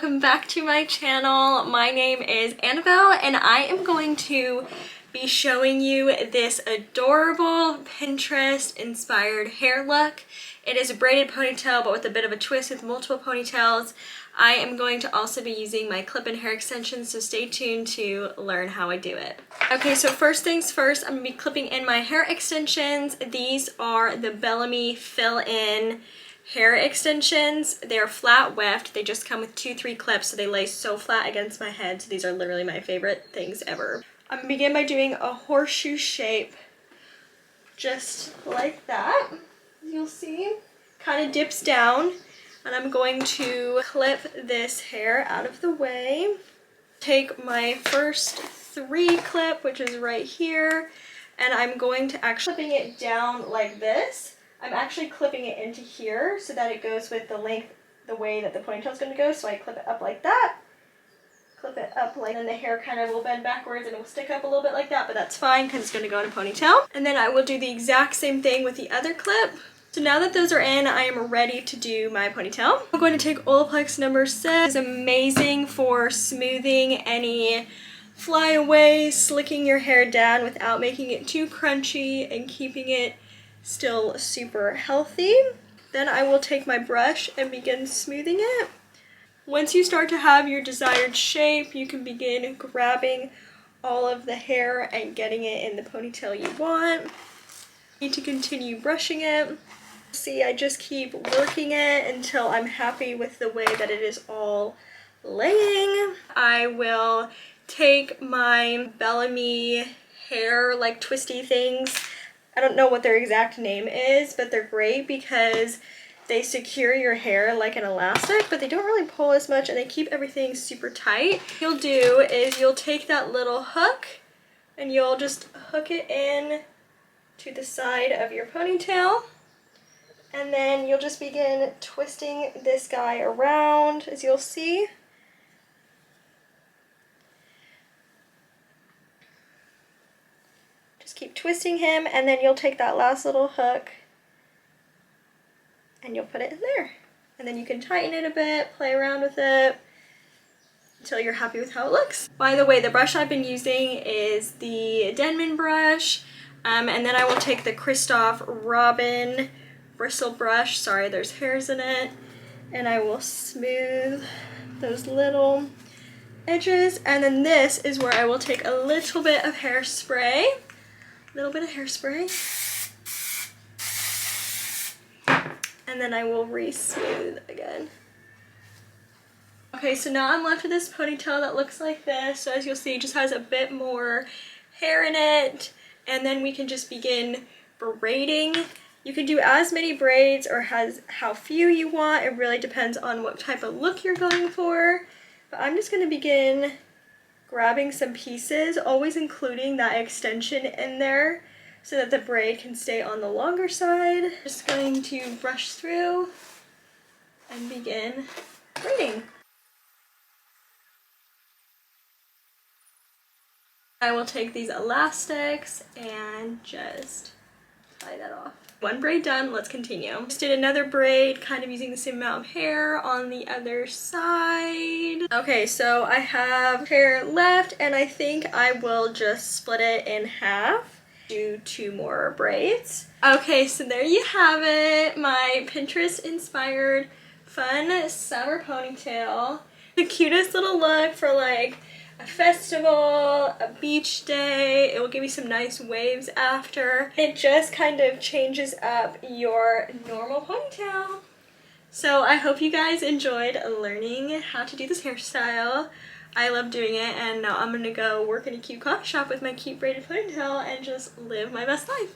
welcome back to my channel. My name is Annabelle and I am going to be showing you this adorable Pinterest inspired hair look. It is a braided ponytail but with a bit of a twist with multiple ponytails. I am going to also be using my clip-in hair extensions, so stay tuned to learn how I do it. Okay, so first things first, I'm going to be clipping in my hair extensions. These are the Bellamy Fill-In hair extensions. They're flat weft. They just come with 2-3 clips, so they lay so flat against my head. So these are literally my favorite things ever. I'm going to begin by doing a horseshoe shape, just like that. You'll see, kind of dips down. And I'm going to clip this hair out of the way. Take my first 3 clip, which is right here, and I'm going to actually clipping it down like this. I'm actually clipping it into here so that it goes with the length, the way that the ponytail is going to go. So I clip it up like that, clip it up like, and then the hair kind of will bend backwards and it will stick up a little bit like that, but that's fine because it's going to go in a ponytail. And then I will do the exact same thing with the other clip. So now that those are in, I am ready to do my ponytail. I'm going to take Olaplex number 6. It's amazing for smoothing any flyaways, slicking your hair down without making it too crunchy and keeping it still super healthy. Then I will take my brush and begin smoothing it. Once you start to have your desired shape, you can begin grabbing all of the hair and getting it in the ponytail you want. You need to continue brushing it. See, I just keep working it until I'm happy with the way that it is all laying. I will take my Bellamy hair, like twisty things. I don't know what their exact name is, but they're great because they secure your hair like an elastic, but they don't really pull as much and they keep everything super tight. What you'll do is you'll take that little hook and you'll just hook it in to the side of your ponytail. And then you'll just begin twisting this guy around, as you'll see. Just keep twisting him, and then you'll take that last little hook and you'll put it in there. And then you can tighten it a bit, play around with it until you're happy with how it looks. By the way, the brush I've been using is the Denman brush, and then I will take the Christoph Robin bristle brush, sorry there's hairs in it, and I will smooth those little edges. And then this is where I will take a little bit of hairspray, and then I will re-smooth again. Okay, so now I'm left with this ponytail that looks like this. So as you'll see, it just has a bit more hair in it, and then we can just begin braiding. You can do as many braids or how few you want. It really depends on what type of look you're going for. But I'm just going to begin grabbing some pieces, always including that extension in there so that the braid can stay on the longer side. Just going to brush through and begin braiding. I will take these elastics and just tie that off. One braid done, let's continue. Just did another braid, kind of using the same amount of hair on the other side. Okay, so I have hair left and I think I will just split it in half. Do 2 more braids. Okay, so there you have it. My Pinterest inspired fun summer ponytail. The cutest little look for like a festival, a beach day. It will give you some nice waves after. It just kind of changes up your normal ponytail. So I hope you guys enjoyed learning how to do this hairstyle. I love doing it, and now I'm gonna go work in a cute coffee shop with my cute braided ponytail and just live my best life.